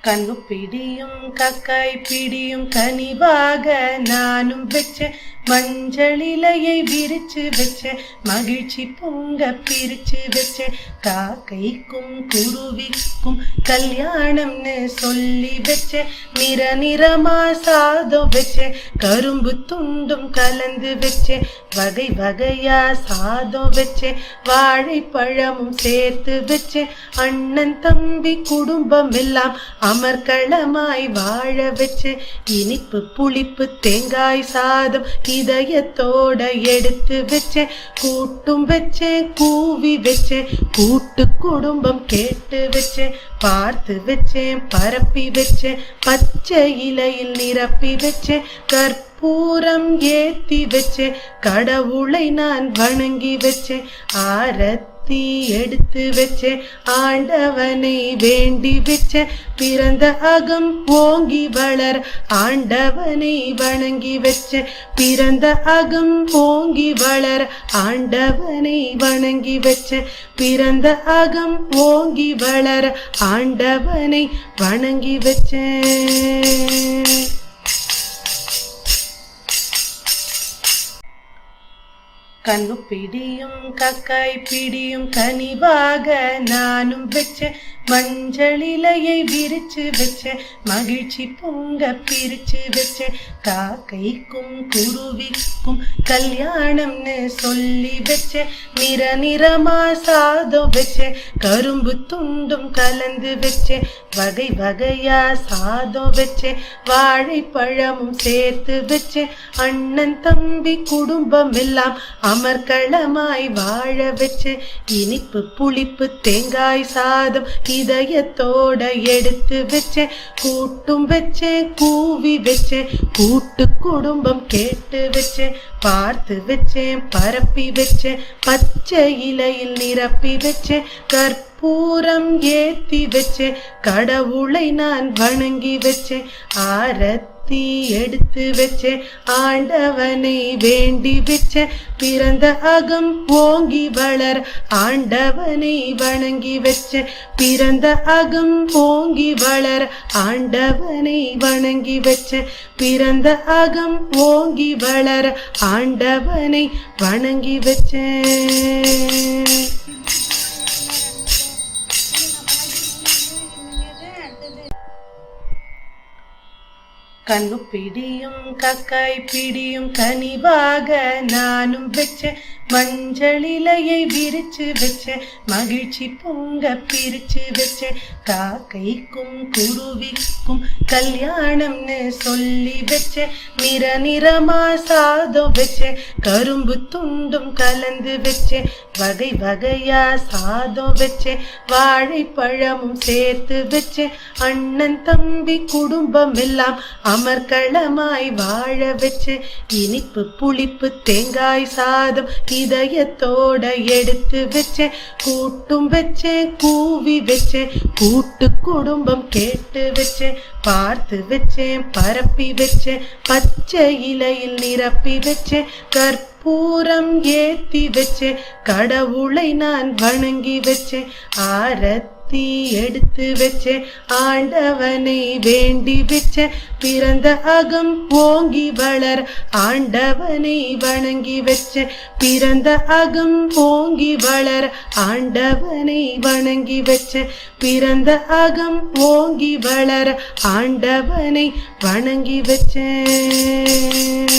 கண்ணு பிடியும் கக்காய் பிடியும் கனிவாக நானும் வச்ச மஞ்சள் இலையை விரிச்சு வச்ச மகிழ்ச்சி பொங்க பிரிச்சு வச்ச காக்கைக்கும் குருவிக்கும் கல்யாணம்னு சொல்லி வச்ச நிறமா சாதம் வச்ச கரும்பு துண்டும் கலந்து வச்ச வகை வகையா சாதம் வச்ச வாழைப்பழமும் சேர்த்து வச்ச அண்ணன் தம்பி குடும்பம் எல்லாம் அமர்க்களமாய் வாழ வச்சு இனிப்பு புளிப்பு தேங்காய் சாதம் இதயத்தோட எடுத்து வச்சேன் கூட்டும் வச்சேன் கூவி வச்சேன் கூட்டு குடும்பம் கேட்டு வச்சேன் பார்த்து வச்சேன் பரப்பி வச்சேன் பச்சை இலையில் நிரப்பி வச்சேன் கற்பூரம் ஏத்தி வச்சேன் கடவுளை நான் வணங்கி வச்சேன் ஆரத்தி எடுத்து வச்சே ஆண்டவனை வேண்டி வச்ச பிறந்த அகம் ஓங்கி வளர் ஆண்டவனை வணங்கி வச்ச பிறந்த அகம் ஓங்கி வளர் ஆண்டவனை வணங்கி வச்ச பிறந்த அகம் ஓங்கி வளர் ஆண்டவனை வணங்கி வச்சேன். கண்ணு பிடியும் கக்காய் பிடியும் கனிவாக நானும் வச்ச மஞ்சள் இலையை விரிச்சு வச்ச மகிழ்ச்சி பொங்க பிரிச்சு வச்ச காக்கைக்கும் குருவிக்கும் கல்யாணம்னு சொல்லி வச்ச நிறமா சாதம் வச்ச கரும்பு துண்டும் கலந்து வச்ச வகை வகையா சாதம் வச்ச வாழைப்பழமும் சேர்த்து வச்ச அண்ணன் தம்பி குடும்பம் எல்லாம் அமர்க்களமாய் வாழ வச்சு இனிப்பு புளிப்பு தேங்காய் சாதம் இதயத்தோட எடுத்து வச்சேன் கூட்டும் வச்சேன் கூவி வச்சேன் கூட்டு குடும்பம் கேட்டு வச்சேன் பார்த்து வச்சேன் பரப்பி வச்சேன் பச்சை இலையில் நிரப்பி வச்சேன் கற்பூரம் ஏத்தி வச்சேன் கடவுளை நான் வணங்கி வச்சேன் ஆரத்தி எடுத்து வச்சே ஆண்டவனை வேண்டி வச்ச பிறந்த அகம் ஓங்கி வளர் ஆண்டவனை வணங்கி வச்ச பிறந்த அகம் ஓங்கி வளர் ஆண்டவனை வணங்கி வச்ச பிறந்த அகம் ஓங்கி வளர் ஆண்டவனை வணங்கி வச்சேன். கண்ணு பிடியும் கக்காய் பிடியும் கனிவாக நானும் வச்ச மஞ்சள் இலையை விரிச்சு வச்ச மகிழ்ச்சி பொங்க பிரிச்சு வச்ச காக்கைக்கும் குருவிக்கும் கல்யாணம்னு சொல்லி வச்ச நிறமா சாதம் வச்ச கரும்பு துண்டும் கலந்து வச்ச வகை வகையா சாதம் வச்ச வாழைப்பழமும் சேர்த்து வச்ச அண்ணன் தம்பி குடும்பம் எல்லாம் அமர்க்களமாய் வாழ வச்சு இனிப்பு புளிப்பு தேங்காய் சாதம் இதயத்தோட எடுத்து வச்சேன் கூட்டும் வச்சேன் கூவி வச்சேன் கூட்டு குடும்பம் கேட்டு வச்சேன் பார்த்து வச்சேன் பரப்பி வச்சேன் பச்சை இலையில் நிரப்பி வச்சேன் கற்பூரம் ஏத்தி வச்சேன் கடவுளை நான் வணங்கி வச்சேன் ஆரத்தி எடுத்து வச்சே ஆண்டவனை வேண்டி வச்ச பிறந்த அகம் ஓங்கி வளர் ஆண்டவனை வணங்கி வச்ச பிறந்த அகம் ஓங்கி வளர் ஆண்டவனை வணங்கி வச்ச பிறந்த அகம் ஓங்கி வளர் ஆண்டவனை வணங்கி வச்சேன்.